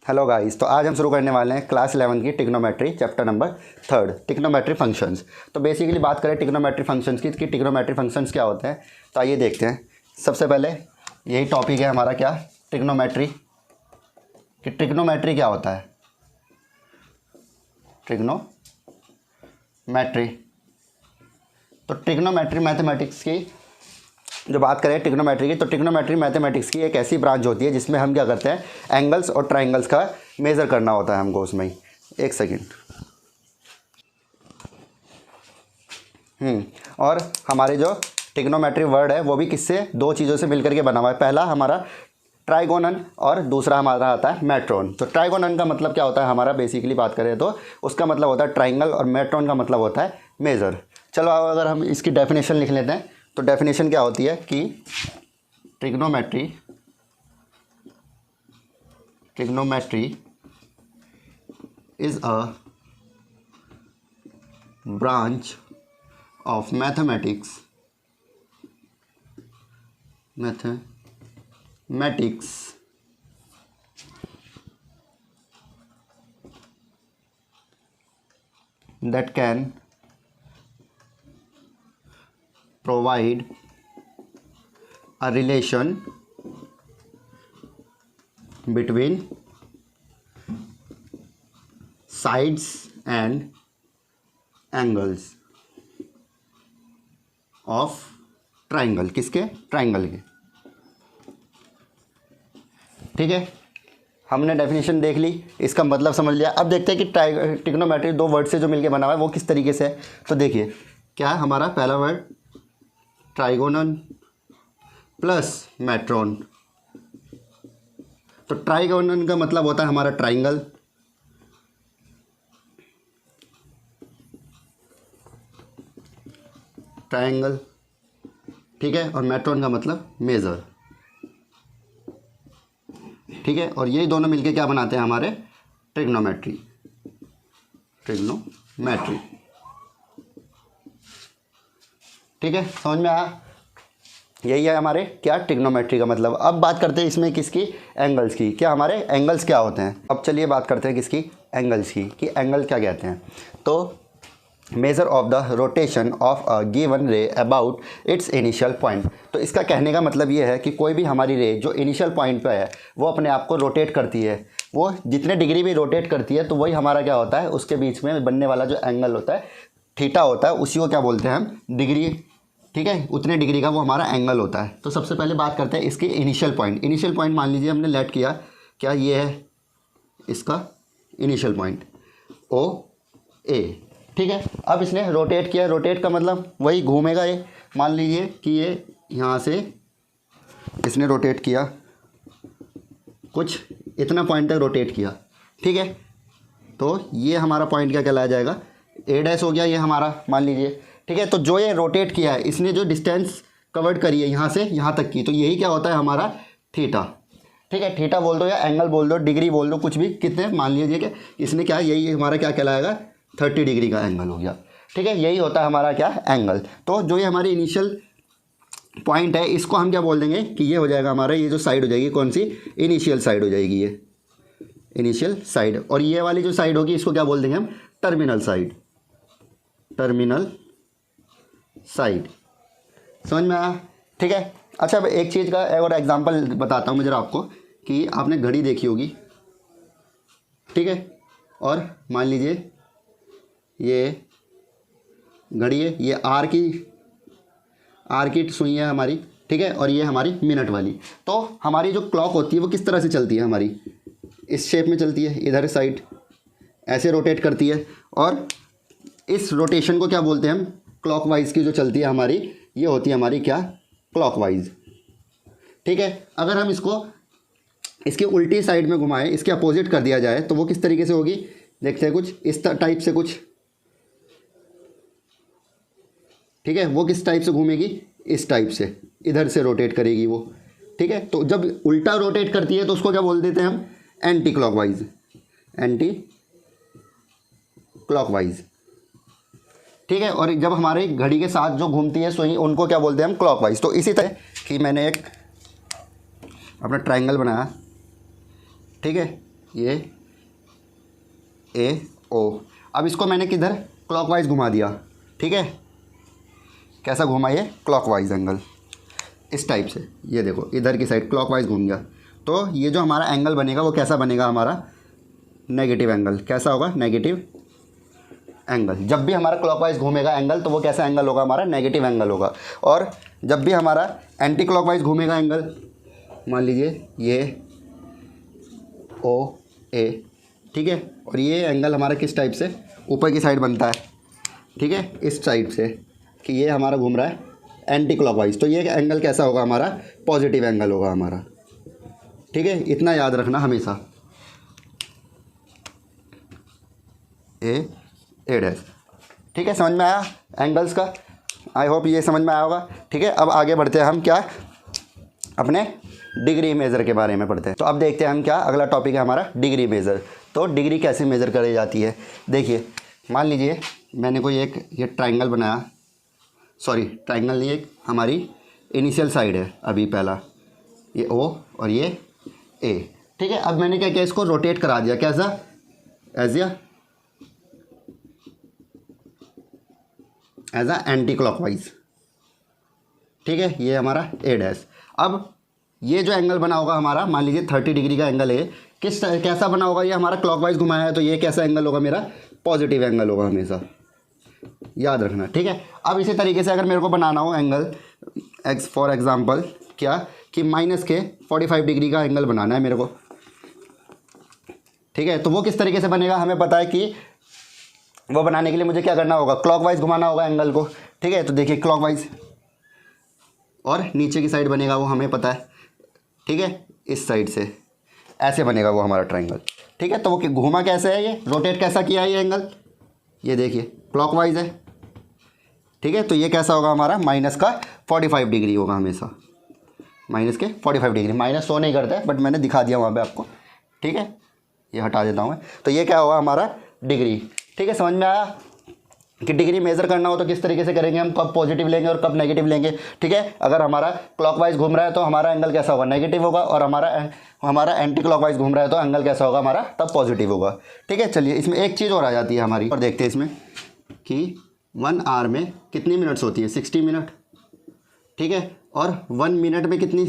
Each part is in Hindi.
हेलो गाइस, तो आज हम शुरू करने वाले हैं क्लास 11 की trigonometry chapter number 3 trigonometry functions. तो बेसिकली बात करें ट्रिग्नोमेट्री फंक्शंस की कि ट्रिग्नोमेट्री फंक्शंस क्या होते हैं, तो आइए देखते हैं। सबसे पहले यही टॉपिक है हमारा, क्या ट्रिग्नोमेट्री, कि ट्रिग्नोमेट्री क्या होता है। ट्रिग्नोमेट्री, तो ट्रिग्नोमेट्री मैथमेटिक्स की जो बात करें ट्रिग्नोमेट्री की, तो ट्रिग्नोमेट्री मैथमेटिक्स की एक ऐसी ब्रांच होती है जिसमें हम क्या करते हैं, एंगल्स और ट्राइंगल्स का मेज़र करना होता है हमको उसमें ही। एक सेकेंड। और हमारे जो ट्रिग्नोमेट्री वर्ड है वो भी किससे, दो चीज़ों से मिलकर के बना हुआ है। पहला हमारा ट्राइगोनन और दूसरा हमारा आता है मेट्रोन। तो ट्राइगोनन का मतलब क्या होता है हमारा, बेसिकली बात करें तो उसका मतलब होता है ट्राइंगल, और मेट्रोन का मतलब होता है मेज़र। चलो अगर हम इसकी डेफिनेशन लिख लेते हैं, तो डेफिनेशन क्या होती है कि trigonometry is a branch of mathematics that can provide a relation between sides and angles of triangle, किसके, ट्राइंगल के। ठीक है, हमने डेफिनेशन देख ली, इसका मतलब समझ लिया। अब देखते हैं कि ट्रिग्नोमेट्री दो वर्ड से जो मिलके बना हुआ है वो किस तरीके से है। तो देखिए क्या है हमारा पहला वर्ड, ट्राइगोनन प्लस मेट्रोन। तो ट्राइगोनन का मतलब होता है हमारा ट्राइंगल, ठीक है, और मेट्रोन का मतलब मेजर। ठीक है, और ये दोनों मिलके क्या बनाते हैं हमारे, ट्रिग्नोमेट्री। ठीक है, समझ में आया। यही है हमारे क्या, ट्रिग्नोमेट्री का मतलब। अब बात करते हैं इसमें किसकी, एंगल्स की। क्या हमारे एंगल्स क्या होते हैं। अब चलिए बात करते हैं किसकी, एंगल्स की, कि एंगल क्या कहते हैं। तो measure of the rotation of a given रे अबाउट इट्स इनिशियल पॉइंट। तो इसका कहने का मतलब ये है कि कोई भी हमारी रे जो इनिशियल पॉइंट पे है वो अपने आप को रोटेट करती है। वो जितने डिग्री भी रोटेट करती है तो वही हमारा क्या होता है, उसके बीच में बनने वाला जो एंगल होता है, थीटा होता है, उसी को क्या बोलते हैं हम, डिग्री। ठीक है, उतने डिग्री का वो हमारा एंगल होता है। तो सबसे पहले बात करते हैं इसकी इनिशियल पॉइंट। इनिशियल पॉइंट मान लीजिए हमने लेट किया, क्या ये है इसका इनिशियल पॉइंट ओ ए। ठीक है, अब इसने रोटेट किया, रोटेट का मतलब वही घूमेगा ये। मान लीजिए कि ये यहाँ से इसने रोटेट किया, कुछ इतना पॉइंट तक रोटेट किया। ठीक है, तो ये हमारा पॉइंट क्या कहलाया जाएगा, ए डैश हो गया ये हमारा, मान लीजिए। ठीक है, तो जो ये रोटेट किया है इसने जो डिस्टेंस कवर्ड करी है यहाँ से यहाँ तक की, तो यही क्या होता है हमारा थीटा। ठीक है, थीटा बोल दो या एंगल बोल दो, डिग्री बोल दो, कुछ भी। कितने, मान लीजिए कि इसने क्या, यही हमारा क्या कहलाएगा, 30 डिग्री का एंगल हो गया। ठीक है, यही होता है हमारा क्या, एंगल। तो जो ये हमारी इनिशियल पॉइंट है इसको हम क्या बोल देंगे कि ये हो जाएगा हमारा, ये जो साइड हो जाएगी कौन सी, इनिशियल साइड हो जाएगी, ये इनिशियल साइड। और ये वाली जो साइड होगी इसको क्या बोल देंगे हम, टर्मिनल साइड। समझ में आया। ठीक है, अच्छा अब एक चीज़ का और एग्जांपल बताता हूँ मैं जरा आपको, कि आपने घड़ी देखी होगी। ठीक है, और मान लीजिए ये घड़ी है, ये आर की सुई है हमारी। ठीक है, और ये हमारी मिनट वाली। तो हमारी जो क्लॉक होती है वो किस तरह से चलती है हमारी, इस शेप में चलती है, इधर साइड ऐसे रोटेट करती है। और इस रोटेशन को क्या बोलते हैं हम, क्लॉकवाइज की जो चलती है हमारी, ये होती है हमारी क्या, क्लॉकवाइज। ठीक है, अगर हम इसको इसकी उल्टी साइड में घुमाएं, इसके अपोजिट कर दिया जाए तो वो किस तरीके से होगी, देखते हैं कुछ इस टाइप से कुछ। ठीक है, वो किस टाइप से घूमेगी, इस टाइप से, इधर से रोटेट करेगी वो। ठीक है, तो जब उल्टा रोटेट करती है तो उसको क्या बोल देते हैं हम, एंटी क्लॉकवाइज। ठीक है, और जब हमारे घड़ी के साथ जो घूमती है सुई, उनको क्या बोलते हैं हम, क्लॉकवाइज। तो इसी तरह कि मैंने एक अपना ट्रायंगल बनाया, ठीक है, ये ए ओ। अब इसको मैंने किधर क्लॉकवाइज घुमा दिया, ठीक है, कैसा घुमा, ये क्लॉकवाइज एंगल इस टाइप से, ये देखो इधर की साइड क्लॉकवाइज घूम गया। तो ये जो हमारा एंगल बनेगा वो कैसा बनेगा हमारा, नेगेटिव एंगल। कैसा होगा, नेगेटिव एंगल। जब भी हमारा क्लॉकवाइज घूमेगा एंगल तो वो कैसा एंगल होगा हमारा, नेगेटिव एंगल होगा। और जब भी हमारा एंटी क्लॉकवाइज घूमेगा एंगल, मान लीजिए ये ओ ए, ठीक है, और ये एंगल हमारा किस टाइप से, ऊपर की साइड बनता है, ठीक है, इस साइड से, कि ये हमारा घूम रहा है एंटी क्लॉकवाइज, तो ये एंगल कैसा होगा हमारा, पॉजिटिव एंगल होगा हमारा, ठीक है। इतना याद रखना हमेशा, ए डैश, ठीक है। समझ में आया एंगल्स का, आई होप ये समझ में आया होगा, ठीक है। अब आगे बढ़ते हैं हम क्या, अपने डिग्री मेज़र के बारे में पढ़ते हैं। तो अब देखते हैं हम क्या, अगला टॉपिक है हमारा डिग्री मेज़र। तो डिग्री कैसे मेज़र करी जाती है, देखिए मान लीजिए मैंने कोई एक ये ट्रायंगल बनाया, सॉरी ट्रायंगल नहीं, एक हमारी इनिशियल साइड है अभी पहला, ये ओ और ये ए, ठीक है। अब मैंने क्या किया, इसको रोटेट करा दिया, कैसा, एज अ एंटी क्लॉकवाइज, ठीक है, ये हमारा ए डैश। अब ये जो एंगल बना होगा हमारा, मान लीजिए 30 डिग्री का एंगल है, कैसा बना होगा, ये हमारा क्लॉकवाइज घुमाया है, तो ये कैसा एंगल होगा मेरा, पॉजिटिव एंगल होगा हमेशा, याद रखना, ठीक है। अब इसी तरीके से अगर मेरे को बनाना हो एंगल एक्स, फॉर एग्जांपल क्या, कि -45 डिग्री का एंगल बनाना है मेरे को, ठीक है, तो वो किस तरीके से बनेगा, हमें पता है कि वो बनाने के लिए मुझे क्या करना होगा, क्लॉकवाइज घुमाना होगा एंगल को, ठीक है। तो देखिए क्लॉकवाइज, और नीचे की साइड बनेगा वो हमें पता है, ठीक है, इस साइड से ऐसे बनेगा वो हमारा ट्रायंगल, ठीक है। तो वो घूमा कैसे है, ये रोटेट कैसा किया है ये एंगल, ये देखिए क्लॉकवाइज है, ठीक है। तो ये कैसा होगा हमारा, -45 डिग्री होगा हमेशा, -45 डिग्री, माइनस शो नहीं करता है बट मैंने दिखा दिया वहाँ पे आपको, ठीक है, ये हटा देता हूँ मैं। तो ये क्या होगा हमारा डिग्री, ठीक है। समझ में आया कि डिग्री मेज़र करना हो तो किस तरीके से करेंगे हम, कब पॉजिटिव लेंगे और कब नेगेटिव लेंगे, ठीक है। अगर हमारा क्लॉकवाइज घूम रहा है तो हमारा एंगल कैसा होगा, नेगेटिव होगा, और हमारा एंटी क्लॉकवाइज घूम रहा है तो एंगल कैसा होगा हमारा, तब पॉजिटिव होगा, ठीक है। चलिए इसमें एक चीज़ और आ जाती है हमारी, और देखते हैं इसमें कि 1 आवर में कितनी मिनट्स होती है, 60 मिनट, ठीक है। और 1 मिनट में कितनी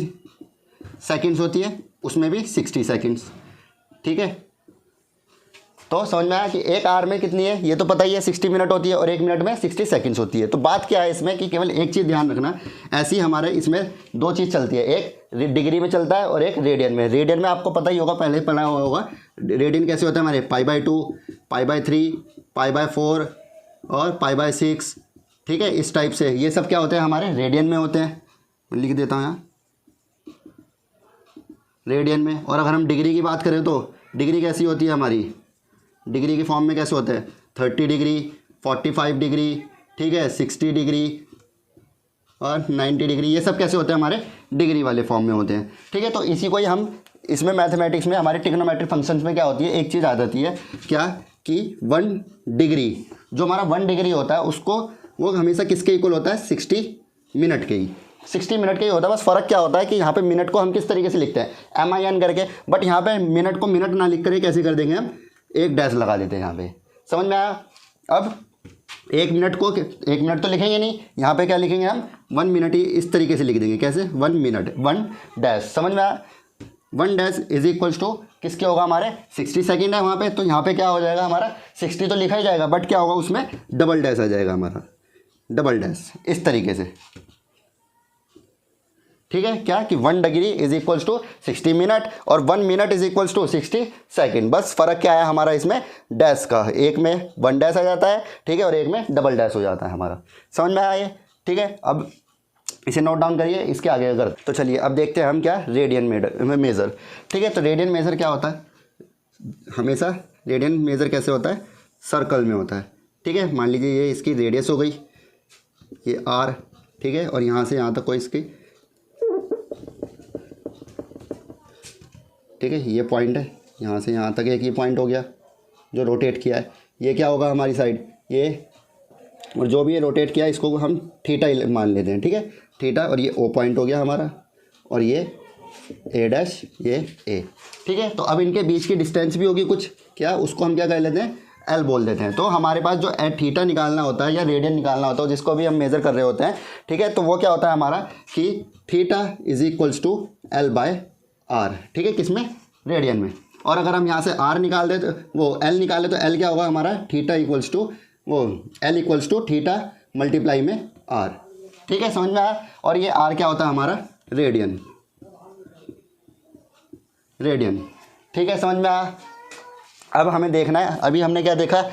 सेकेंड्स होती है, उसमें भी 60 सेकेंड्स, ठीक है। तो समझ में आया कि 1 आवर में कितनी है, ये तो पता ही है 60 मिनट होती है, और 1 मिनट में 60 सेकंड्स होती है। तो बात क्या है इसमें कि केवल एक चीज़ ध्यान रखना, ऐसी हमारे इसमें 2 चीज़ चलती है, एक डिग्री में चलता है और एक रेडियन में। रेडियन में आपको पता ही होगा, पहले पढ़ा हुआ होगा, रेडियन कैसे होता है हमारे, π/2, π/3, π/4 और π/6, ठीक है, इस टाइप से ये सब क्या होते हैं हमारे रेडियन में होते हैं। मैं लिख देता हूँ यहाँ रेडियन में। और अगर हम डिग्री की बात करें तो डिग्री कैसी होती है हमारी, डिग्री के फॉर्म में कैसे होते हैं, 30 डिग्री, 45 डिग्री, ठीक है, 60 डिग्री और 90 डिग्री, ये सब कैसे होते हैं हमारे डिग्री वाले फॉर्म में होते हैं, ठीक है। तो इसी को ही हम इसमें मैथमेटिक्स में हमारे ट्रिग्नोमेट्रिक फंक्शंस में क्या होती है, एक चीज़ आ जाती है क्या, कि 1 डिग्री, जो हमारा 1 डिग्री होता है उसको वो हमेशा किसके इक्वल होता है, 60 मिनट के ही, 60 मिनट का ही होता है। बस फ़र्क क्या होता है कि यहाँ पे मिनट को हम किस तरीके से लिखते हैं, MIN करके, बट यहाँ पे मिनट को मिनट ना लिख कर कैसे कर देंगे हम, एक डैश लगा देते हैं यहाँ पे, समझ में आया। अब 1 मिनट तो लिखेंगे नहीं, यहाँ पे क्या लिखेंगे हम, 1 मिनट ही इस तरीके से लिख देंगे, कैसे, 1 मिनट, 1 डैश, समझ में आया। 1 डैश इज इक्वल्स टू किसके होगा हमारे, 60 सेकेंड है वहाँ पे, तो यहाँ पे क्या हो जाएगा हमारा 60 तो लिखा ही जाएगा, बट क्या होगा उसमें डबल डैश आ जाएगा हमारा, डबल डैश इस तरीके से, ठीक है। क्या कि 1 degree is equals to 60 minute और 1 minute is equals to 60 second. बस फ़र्क क्या है हमारा इसमें डैश का, एक में 1 डैश आ जाता है, ठीक है, और एक में डबल डैश हो जाता है हमारा, समझ में आया ये, ठीक है। अब इसे नोट डाउन करिए, इसके आगे अगर तो चलिए अब देखते हैं हम क्या, रेडियन मेज़र, ठीक है। तो रेडियन मेज़र क्या होता है, हमेशा रेडियन मेज़र कैसे होता है, सर्कल में होता है, ठीक है। मान लीजिए ये इसकी रेडियस हो गई, ये R, ठीक है, और यहाँ से यहाँ तक कोई इसकी, ठीक है, ये पॉइंट है, यहाँ से यहाँ तक एक ये पॉइंट हो गया जो रोटेट किया है, ये क्या होगा हमारी साइड, ये, और जो भी ये रोटेट किया है इसको हम थीटा मान लेते हैं, ठीक है, थीटा, और ये O पॉइंट हो गया हमारा, और ये ए डैश ये ए, ठीक है। तो अब इनके बीच की डिस्टेंस भी होगी कुछ, क्या उसको हम क्या कर लेते हैं, एल बोल देते हैं। तो हमारे पास जो थीटा निकालना होता है या रेडियन निकालना होता है जिसको भी हम मेज़र कर रहे होते हैं, ठीक है, तो वो क्या होता है हमारा कि theta is equals to L by R, ठीक है, किसमें, रेडियन में। और अगर हम यहाँ से आर निकाल दे तो वो एल निकाले तो एल क्या होगा हमारा, थीटा इक्वल्स टू वो L equals to theta multiply में आर, ठीक है, समझ में आया। और ये आर क्या होता है हमारा, रेडियन, रेडियन, ठीक है, समझ में आया। अब हमें देखना है, अभी हमने क्या देखा,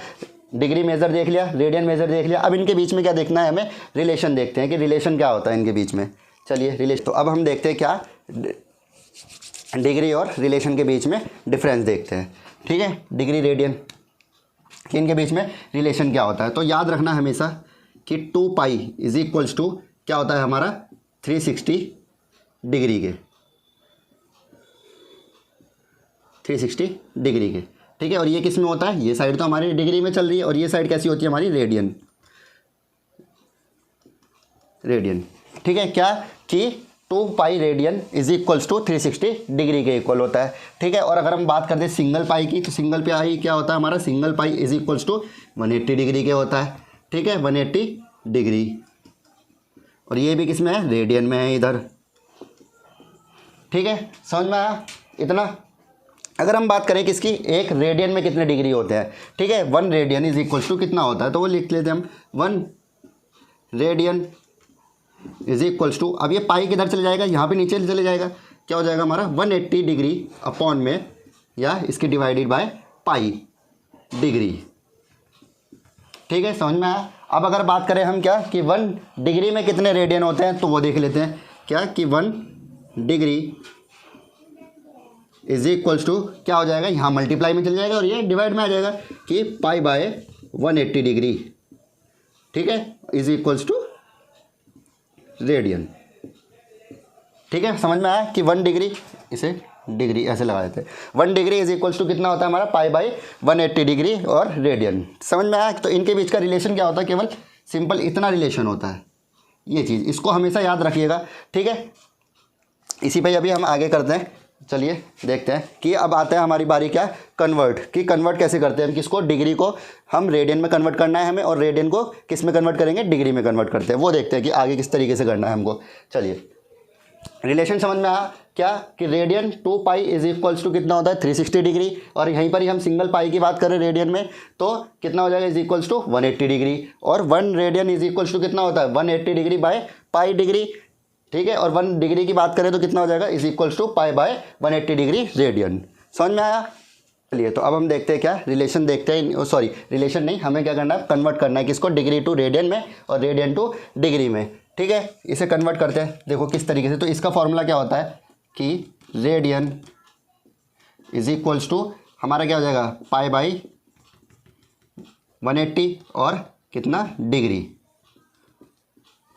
डिग्री मेज़र देख लिया, रेडियन मेज़र देख लिया। अब इनके बीच में क्या देखना है हमें, रिलेशन देखते हैं कि रिलेशन क्या होता है इनके बीच में। चलिए रिलेशन, तो अब हम देखते हैं क्या डिग्री और रिलेशन के बीच में डिफरेंस देखते हैं, ठीक है, डिग्री रेडियन कि इनके बीच में रिलेशन क्या होता है। तो याद रखना हमेशा कि 2 पाई इज इक्वल्स टू क्या होता है हमारा 360 डिग्री के, 360 डिग्री के, ठीक है। और ये किस में होता है, ये साइड तो हमारी डिग्री में चल रही है और ये साइड कैसी होती है हमारी, रेडियन, रेडियन, ठीक है, क्या कि 2 pi radian is equals to 360 degree के इक्वल होता है, ठीक है। और अगर हम बात करते हैं सिंगल पाई की, तो सिंगल पाई क्या होता है हमारा, single pi is equals to 180 degree के होता है, ठीक है, 180 डिग्री। और ये भी किस में है, रेडियन में है इधर, ठीक है, समझ में आया इतना। अगर हम बात करें किसकी, एक रेडियन में कितने डिग्री होते हैं, ठीक है, 1 रेडियन इज इक्वल्स टू कितना होता है, तो वो लिख लेते हैं हम 1 रेडियन इज इक्वल्स टू, अब ये पाई किधर चले जाएगा, यहाँ पे नीचे चले जाएगा, क्या हो जाएगा हमारा 180 डिग्री अपॉन में या इसकी डिवाइडेड बाय पाई डिग्री, ठीक है, समझ में आया। अब अगर बात करें हम क्या कि 1 डिग्री में कितने रेडियन होते हैं, तो वो देख लेते हैं क्या कि 1 डिग्री इज इक्वल्स टू क्या हो जाएगा, यहाँ मल्टीप्लाई में चल जाएगा और ये डिवाइड में आ जाएगा कि पाई बाय 180 डिग्री, ठीक है, इज इक्वल्स टू रेडियन, ठीक है, समझ में आया कि 1 डिग्री, इसे डिग्री ऐसे लगा देते हैं, 1 डिग्री इज इक्वल्स टू कितना होता है हमारा पाई बाय 180 डिग्री और रेडियन, समझ में आया। तो इनके बीच का रिलेशन क्या होता है, केवल सिंपल इतना रिलेशन होता है, ये चीज़ इसको हमेशा याद रखिएगा, ठीक है। इसी पे अभी हम आगे करते हैं, चलिए देखते हैं कि अब आता है हमारी बारी क्या, कन्वर्ट, कि कन्वर्ट कैसे करते हैं हम, किसको, डिग्री को हम रेडियन में कन्वर्ट करना है हमें, और रेडियन को किस में कन्वर्ट करेंगे, डिग्री में कन्वर्ट करते हैं, वो देखते हैं कि आगे किस तरीके से करना है हमको। चलिए रिलेशन समझ में आया क्या कि radian 2 pi is equals to कितना होता है 360 डिग्री, और यहीं पर ही हम सिंगल पाई की बात करें रेडियन में तो कितना हो जाएगा, इज इक्वल्स टू 180 डिग्री, और 1 रेडियन इज इक्वल्स टू कितना होता है 180 डिग्री बाय पाई डिग्री, ठीक है। और 1 डिग्री की बात करें तो कितना हो जाएगा, is equals to pi by 180 degree radian, समझ में आया। चलिए तो अब हम देखते हैं क्या, रिलेशन देखते हैं, सॉरी रिलेशन नहीं, हमें क्या करना है, कन्वर्ट करना है किसको, डिग्री टू रेडियन में और रेडियन टू डिग्री में, ठीक है। इसे कन्वर्ट करते हैं, देखो किस तरीके से। तो इसका फॉर्मूला क्या होता है कि रेडियन इज इक्वल्स टू हमारा क्या हो जाएगा, पाई बाई 180 और कितना डिग्री,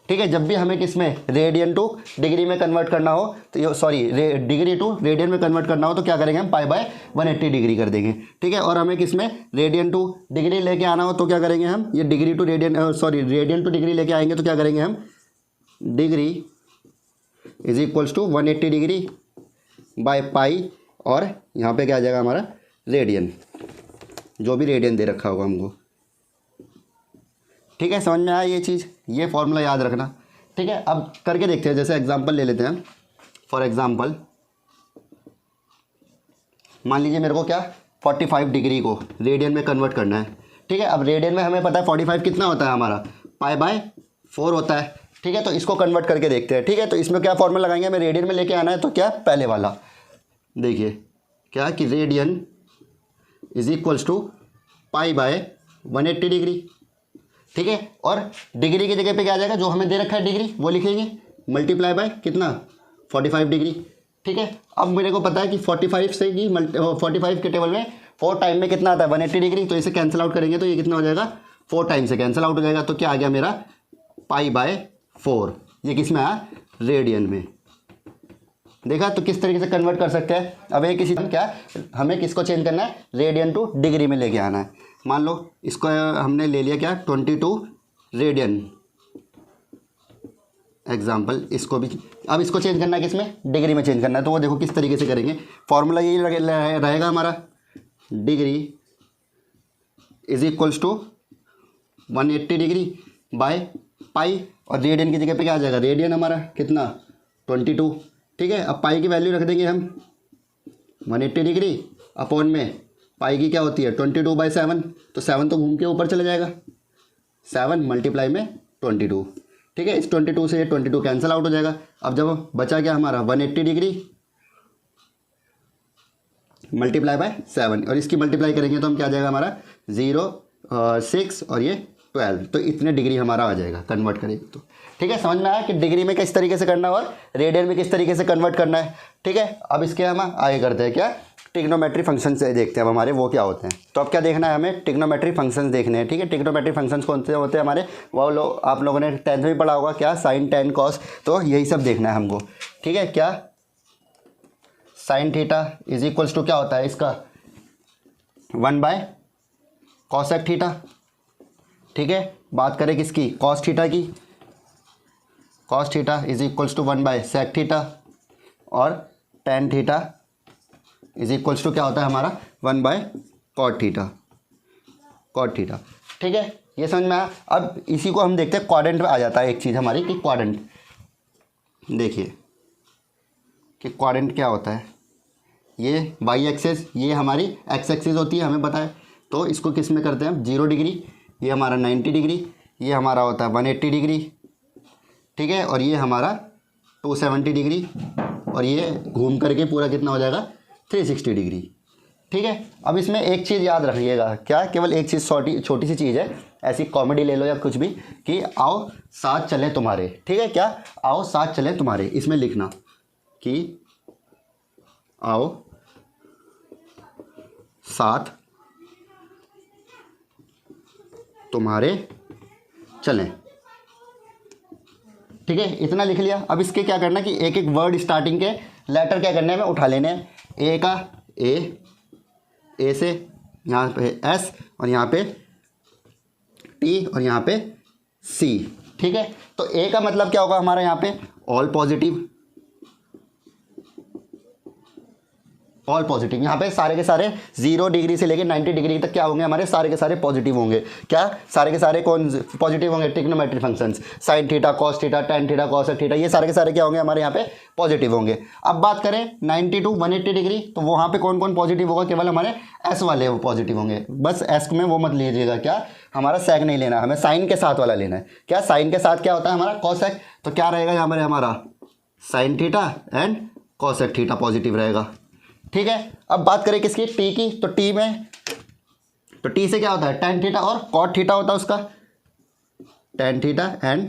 ठीक है। जब भी हमें किसमें, रेडियन टू डिग्री में कन्वर्ट करना हो तो ये सॉरी डिग्री टू रेडियन में कन्वर्ट करना हो तो क्या करेंगे हम, पाई बाय 180 डिग्री कर देंगे, ठीक है। और हमें किसमें, रेडियन टू डिग्री लेके आना हो तो क्या करेंगे हम, ये degree to radian sorry radian to degree लेके आएंगे तो क्या करेंगे हम, degree is equals to 180 degree by pi, और यहाँ पे क्या आ जाएगा हमारा रेडियन, जो भी रेडियन दे रखा होगा हमको, ठीक है, समझ में आया ये चीज़, ये फॉर्मूला याद रखना, ठीक है। अब करके देखते हैं, जैसे एग्जांपल ले लेते हैं, फॉर एग्जांपल मान लीजिए मेरे को क्या 45 डिग्री को रेडियन में कन्वर्ट करना है, ठीक है। अब रेडियन में हमें पता है 45 कितना होता है हमारा, पाई बाय 4 होता है, ठीक है। तो इसको कन्वर्ट करके देखते हैं, ठीक है। तो इसमें क्या फॉर्मूला लगाएंगे, हमें रेडियन में लेके आना है तो क्या, पहले वाला देखिए क्या कि radian is equals to pi by 180 degree, ठीक है। और डिग्री की जगह पे क्या आ जाएगा, जो हमें दे रखा है डिग्री वो लिखेंगे, मल्टीप्लाई बाय कितना 45 डिग्री, ठीक है। अब मेरे को पता है कि 45 से कि 45 के टेबल में 4 टाइम में कितना आता है 180 डिग्री, तो इसे कैंसिल आउट करेंगे तो ये कितना हो जाएगा, 4 टाइम से कैंसिल आउट हो जाएगा, तो क्या आ गया मेरा पाई बाय 4, ये किस में आया, रेडियन में, देखा। तो किस तरीके से कन्वर्ट कर सकते हैं। अब ये किसी क्या, हमें किसको चेंज करना है, रेडियन टू डिग्री में लेके आना है। मान लो इसको हमने ले लिया क्या 22 रेडियन, एग्जाम्पल इसको भी, अब इसको चेंज करना है किसमें, डिग्री में चेंज करना है। तो वो देखो किस तरीके से करेंगे। फॉर्मूला यही रहेगा हमारा, degree is equals to 180 degree by pi, और रेडियन की जगह पे क्या आ जाएगा, रेडियन हमारा कितना 22, ठीक है। अब पाई की वैल्यू रख देंगे हम 180 डिग्री अपॉन में पाई की क्या होती है 22/7, तो 7 तो घूम के ऊपर चला जाएगा, 7 मल्टीप्लाई में 22, ठीक है। इस 22 से ये 22 कैंसिल आउट हो जाएगा। अब जब बचा क्या हमारा 180 डिग्री मल्टीप्लाई बाय 7, और इसकी मल्टीप्लाई करेंगे तो हम क्या आ जाएगा हमारा 0 6 और ये 12, तो इतने डिग्री हमारा आ जाएगा कन्वर्ट करेंगे तो, ठीक है। समझ में आया कि डिग्री में किस तरीके से करना है और रेडियन में किस तरीके से कन्वर्ट करना है, ठीक है। अब इसके हम आगे करते हैं क्या, ट्रिग्नोमेट्री फंक्शन से देखते हैं अब हमारे वो क्या होते हैं। तो अब क्या देखना है हमें, ट्रिग्नोमेट्री फंक्शंस देखने हैं, ठीक है। ट्रिग्नोमेट्री फंक्शंस कौन से होते हैं हमारे, वो आप लोगों ने 10th में पढ़ा होगा, क्या साइन टेन कॉस, तो यही सब देखना है हमको, ठीक है। क्या sine theta is equals to क्या होता है इसका 1/cosec थीटा, ठीक है। बात करें किसकी, कॉस थीटा की, cos theta is equals to 1/sec theta, और tan theta is equals to क्या होता है हमारा 1/cot थीटा, cot थीटा, ठीक है। ये समझ में आया। अब इसी को हम देखते हैं क्वाड्रेंट में आ जाता है एक चीज़ हमारी कि क्वाड्रेंट, देखिए कि क्वाड्रेंट क्या होता है, ये वाई एक्सेस, ये हमारी एक्स एक्सेस होती है, हमें पता है। तो इसको किस में करते हैं हम 0 डिग्री, ये हमारा 90 डिग्री, ये हमारा होता है 180 डिग्री, ठीक है। और ये हमारा 270 डिग्री, और ये घूम करके पूरा कितना हो जाएगा 360 डिग्री, ठीक है। अब इसमें एक चीज़ याद रखिएगा, क्या, केवल एक चीज़ छोटी सी चीज़ है, ऐसी कॉमेडी ले लो या कुछ भी, कि आओ साथ चले तुम्हारे, ठीक है। क्या, आओ साथ चले तुम्हारे, इसमें लिखना कि आओ साथ तुम्हारे चलें, ठीक है। इतना लिख लिया। अब इसके क्या करना कि एक एक वर्ड स्टार्टिंग के लेटर क्या करने हैं हमें उठा लेने हैं। ए का ए से यहाँ पे एस, और यहाँ पे टी, और यहाँ पे सी, ठीक है। तो ए का मतलब क्या होगा हमारा यहाँ पे ऑल पॉजिटिव, ऑल पॉजिटिव। यहाँ पे सारे के सारे 0 डिग्री से लेकर 90 डिग्री तक क्या होंगे हमारे, सारे के सारे पॉजिटिव होंगे। क्या, सारे के सारे कौन पॉजिटिव होंगे, trigonometry functions, sine theta, cos theta, tan theta, cosec theta, ये सारे के सारे क्या होंगे हमारे यहाँ पे पॉजिटिव होंगे। अब बात करें 90 to 180 डिग्री, तो वहाँ पे कौन कौन पॉजिटिव होगा, केवल हमारे एस वाले वो पॉजिटिव होंगे। बस एस में वो मत लीजिएगा, क्या हमारा सेक नहीं लेना, हमें साइन के साथ वाला लेना है। क्या, साइन के साथ क्या होता है हमारा कॉसेक, तो क्या रहेगा यहाँ पर हमारा sine theta and cosec theta positive रहेगा, ठीक है। अब बात करें किसकी, टी की, तो टी में, तो टी से क्या होता है टेन थीटा और कॉट थीटा होता है उसका, tan theta and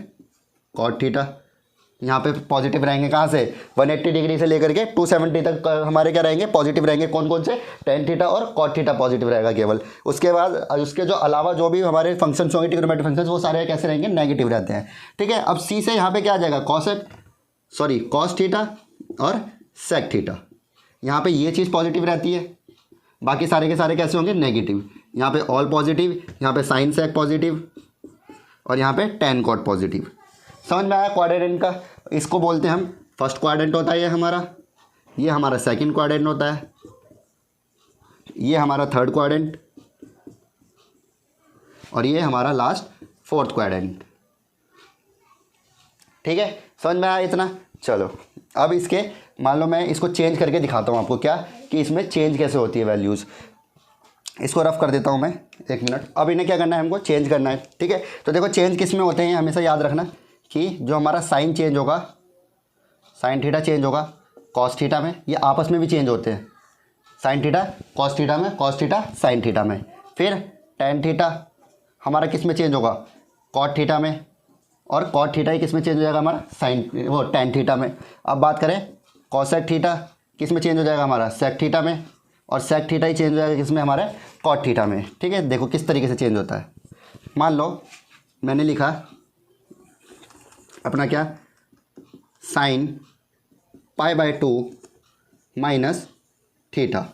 cot theta. यहाँ पे पॉजिटिव रहेंगे कहाँ से, 180 डिग्री से लेकर के 270 तक हमारे क्या रहेंगे पॉजिटिव रहेंगे, कौन कौन से, टेन थीटा और कॉट थीटा पॉजिटिव रहेगा केवल। उसके बाद उसके जो अलावा जो भी हमारे फंक्शंस होंगे ट्रिग्नोमेट्री फंक्शंस, वो सारे कैसे रहेंगे, नेगेटिव रहते हैं, ठीक है। अब सी से यहाँ पे क्या आ जाएगा कॉस थीटा और सेक थीटा, यहाँ पे ये चीज़ पॉजिटिव रहती है, बाकी सारे के सारे कैसे होंगे नेगेटिव। यहाँ पे ऑल पॉजिटिव, यहाँ पे साइन सेक पॉजिटिव, और यहाँ पे टेन कॉट पॉजिटिव। समझ में आया क्वाड्रेंट का, इसको बोलते हैं हम फर्स्ट क्वाड्रेंट होता है ये हमारा सेकंड क्वाड्रेंट होता है, ये हमारा थर्ड क्वाड्रेंट, और ये हमारा लास्ट फोर्थ क्वाड्रेंट, ठीक है। समझ में आया इतना। चलो अब इसके मान लो मैं इसको चेंज करके दिखाता हूँ आपको, क्या कि इसमें चेंज कैसे होती है वैल्यूज़। इसको रफ कर देता हूँ मैं, एक मिनट। अब इन्हें क्या करना है, हमको चेंज करना है, ठीक है। तो देखो चेंज किस में होते हैं, हमेशा याद रखना कि जो हमारा साइन चेंज होगा, साइन थीटा चेंज होगा कॉस थीटा में, ये आपस में भी चेंज होते हैं, साइन थीटा कॉस थीटा में, कॉस थीटा साइन थीटा में। फिर टेन थीटा हमारा किस में चेंज होगा, कॉट थीटा में, और कॉट थीटा ही किस में चेंज हो जाएगा हमारा टेन थीटा में। अब बात करें कॉसेक थीटा किस में चेंज हो जाएगा हमारा, सेक थीटा में, और सेक थीटा ही चेंज हो जाएगा किसमें, हमारे कॉट थीटा में, ठीक है। देखो किस तरीके से चेंज होता है। मान लो मैंने लिखा अपना क्या, साइन π/2 माइनस थीटा,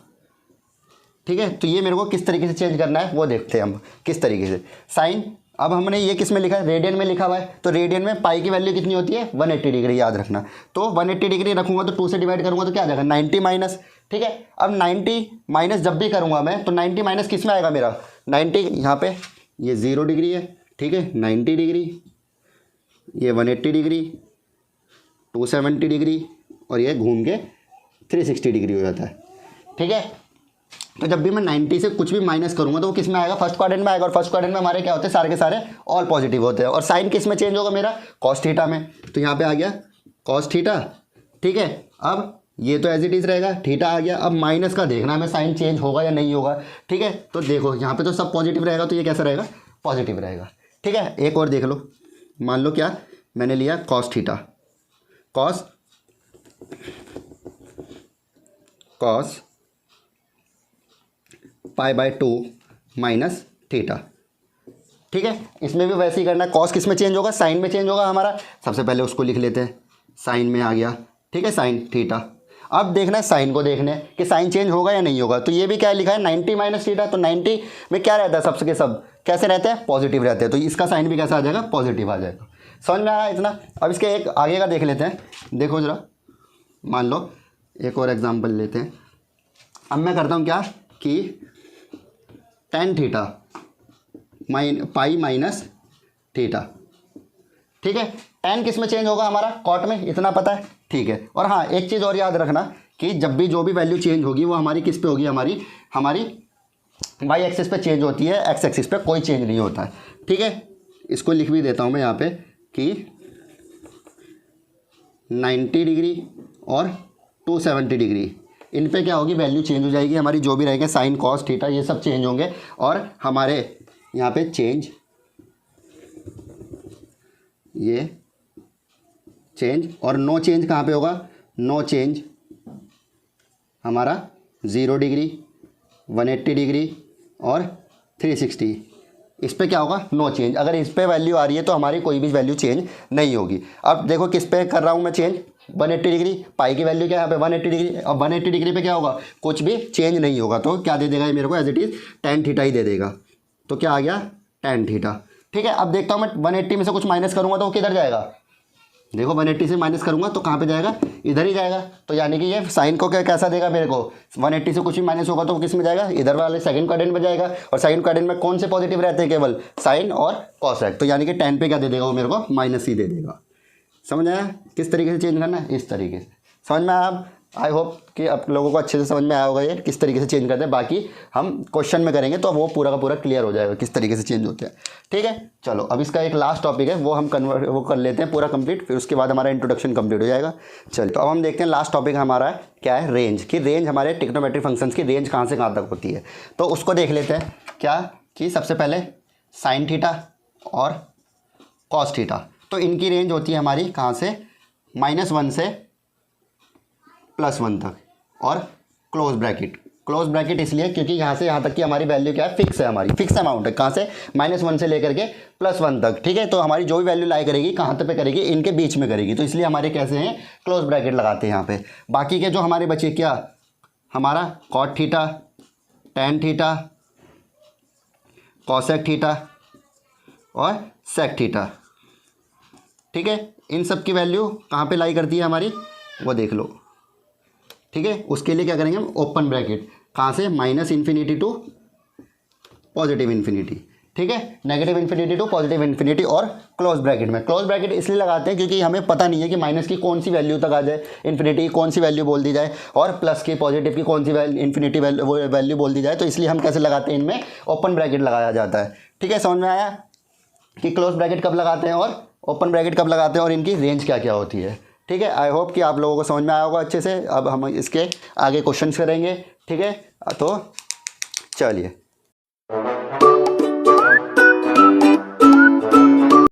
ठीक है। तो ये मेरे को किस तरीके से चेंज करना है वो देखते हैं हम किस तरीके से। साइन अब हमने ये किस में लिखा है, रेडियन में लिखा हुआ है, तो रेडियन में पाई की वैल्यू कितनी होती है 180 डिग्री, याद रखना। तो 180 डिग्री रखूंगा तो 2 से डिवाइड करूंगा तो क्या आ जाएगा 90 माइनस, ठीक है। अब 90 माइनस जब भी करूंगा मैं तो 90 माइनस किस में आएगा मेरा 90, यहाँ पे ये 0 डिग्री है, ठीक है, 90 डिग्री, ये 180 डिग्री, 270 डिग्री और ये घूम के 360 डिग्री हो जाता है, ठीक है। तो जब भी मैं 90 से कुछ भी माइनस करूंगा तो वो किस में आएगा, फर्स्ट क्वाड्रेंट में आएगा, और फर्स्ट क्वाड्रेंट में हमारे क्या होते हैं, सारे के सारे ऑल पॉजिटिव होते हैं। और साइन किस में चेंज होगा मेरा, कॉस थीटा में, तो यहाँ पे आ गया कॉस थीटा, ठीक है। अब ये तो एज इट इज़ रहेगा, थीटा आ गया। अब माइनस का देखना हमें साइन चेंज होगा या नहीं होगा, ठीक है। तो देखो यहाँ पे तो सब पॉजिटिव रहेगा, तो ये कैसा रहेगा, पॉजिटिव रहेगा, ठीक है। एक और देख लो, मान लो क्या मैंने लिया cos theta, cos π/2 minus theta, ठीक है। इसमें भी वैसे ही करना है, कॉस किस में चेंज होगा, साइन में चेंज होगा हमारा। सबसे पहले उसको लिख लेते हैं, साइन में आ गया, ठीक है, साइन थीटा। अब देखना है साइन को, देखना है कि साइन चेंज होगा या नहीं होगा। तो ये भी क्या लिखा है 90 माइनस थीटा, तो 90 में क्या रहता है, सबसे के सब कैसे रहते हैं, पॉजिटिव रहते हैं। तो इसका साइन भी कैसा आ जाएगा, पॉजिटिव आ जाएगा। समझ में आया इतना। अब इसके एक आगे का देख लेते हैं, देखो ज़रा, मान लो एक और एग्जाम्पल लेते हैं। अब मैं करता हूँ क्या कि tan theta pi minus theta, ठीक है। tan किस में चेंज होगा हमारा, कॉट में, इतना पता है, ठीक है। और हाँ एक चीज़ और याद रखना कि जब भी जो भी वैल्यू चेंज होगी वो हमारी किस पे होगी, हमारी वाई एक्सिस पे चेंज होती है, एक्स एक्सिस पे कोई चेंज नहीं होता है, ठीक है। इसको लिख भी देता हूँ मैं यहाँ पे कि 90 डिग्री और 270 डिग्री, इन पे क्या होगी, वैल्यू चेंज हो जाएगी हमारी, जो भी रहेंगे साइन कॉस थीटा ये सब चेंज होंगे। और हमारे यहाँ पे चेंज, ये चेंज और नो चेंज कहाँ पे होगा, नो चेंज हमारा 0 डिग्री, 180 डिग्री और 360, इस पे क्या होगा, नो चेंज। अगर इस पे वैल्यू आ रही है तो हमारी कोई भी वैल्यू चेंज नहीं होगी। अब देखो किस पे कर रहा हूँ मैं चेंज, 180 डिग्री, पाई की वैल्यू क्या है यहाँ पे 180 डिग्री। अब 180 डिग्री पे क्या होगा, कुछ भी चेंज नहीं होगा, तो क्या दे देगा ये मेरे को, as it is tan theta ही दे देगा। तो क्या आ गया tan थीटा, ठीक है। अब देखता हूँ मैं 180 में से कुछ माइनस करूँगा तो वो किधर जाएगा, देखो 180 से माइनस करूँगा तो कहाँ पे जाएगा, इधर ही जाएगा। तो यानी कि ये साइन को क्या कैसा देगा मेरे को, 180 से कुछ भी माइनस होगा तो किस में जाएगा, इधर वाले सेकंड क्वाड्रेंट में जाएगा। और सेकंड क्वाड्रेंट में कौन से पॉजिटिव रहते हैं, केवल साइन और कॉसेक। तो यानी कि tan पे क्या दे देगा वो मेरे को, माइनस ही दे देगा। समझ आया किस तरीके से चेंज करना है, इस तरीके से। समझ में आया। आई होप कि आप लोगों को अच्छे से समझ में आया होगा ये किस तरीके से चेंज करते हैं। बाकी हम क्वेश्चन में करेंगे तो वो पूरा का पूरा क्लियर हो जाएगा किस तरीके से चेंज होते हैं, ठीक है। चलो अब इसका एक लास्ट टॉपिक है, वो हम वो कर लेते हैं पूरा कंप्लीट, फिर उसके बाद हमारा इंट्रोडक्शन कंप्लीट हो जाएगा। चलिए तो अब हम देखते हैं लास्ट टॉपिक हमारा क्या है, रेंज की। रेंज हमारे ट्रिग्नोमेट्रिक फंक्शंस की रेंज कहाँ से कहाँ तक होती है, तो उसको देख लेते हैं। क्या कि सबसे पहले साइन थीटा और कॉस थीटा, तो इनकी रेंज होती है हमारी कहाँ से, -1 से +1 तक। और क्लोज ब्रैकेट इसलिए क्योंकि यहाँ से यहाँ तक की हमारी वैल्यू क्या है, फिक्स है, हमारी फिक्स अमाउंट है। कहाँ से, -1 से लेकर के +1 तक, ठीक है। तो हमारी जो भी वैल्यू लाई करेगी कहाँ तक पे करेगी, इनके बीच में करेगी, तो इसलिए हमारे कैसे हैं, क्लोज ब्रैकेट लगाते हैं यहाँ पे। बाकी के जो हमारे बचे क्या, हमारा cot theta, tan theta, cosec theta और सेक थीटा, ठीक है। इन सब की वैल्यू कहाँ पे लाई करती है हमारी, वो देख लो, ठीक है। उसके लिए क्या करेंगे हम, ओपन ब्रैकेट, कहाँ से, -∞ टू +∞, ठीक है, -∞ टू +∞। और क्लोज ब्रैकेट में, क्लोज ब्रैकेट इसलिए लगाते हैं क्योंकि हमें पता नहीं है कि माइनस की कौन सी वैल्यू तक आ जाए, इन्फिनिटी की कौन सी वैल्यू बोल दी जाए, और प्लस की पॉजिटिव की कौन सी इन्फिनिटी वैल्यू बोल दी जाए। तो इसलिए हम कैसे लगाते हैं, इनमें ओपन ब्रैकेट लगाया जाता है, ठीक है। समझ में आया कि क्लोज ब्रैकेट कब लगाते हैं और ओपन ब्रैकेट कब लगाते हैं और इनकी रेंज क्या क्या होती है, ठीक है। आई होप कि आप लोगों को समझ में आया होगा अच्छे से। अब हम इसके आगे क्वेश्चंस करेंगे, ठीक है। तो चलिए।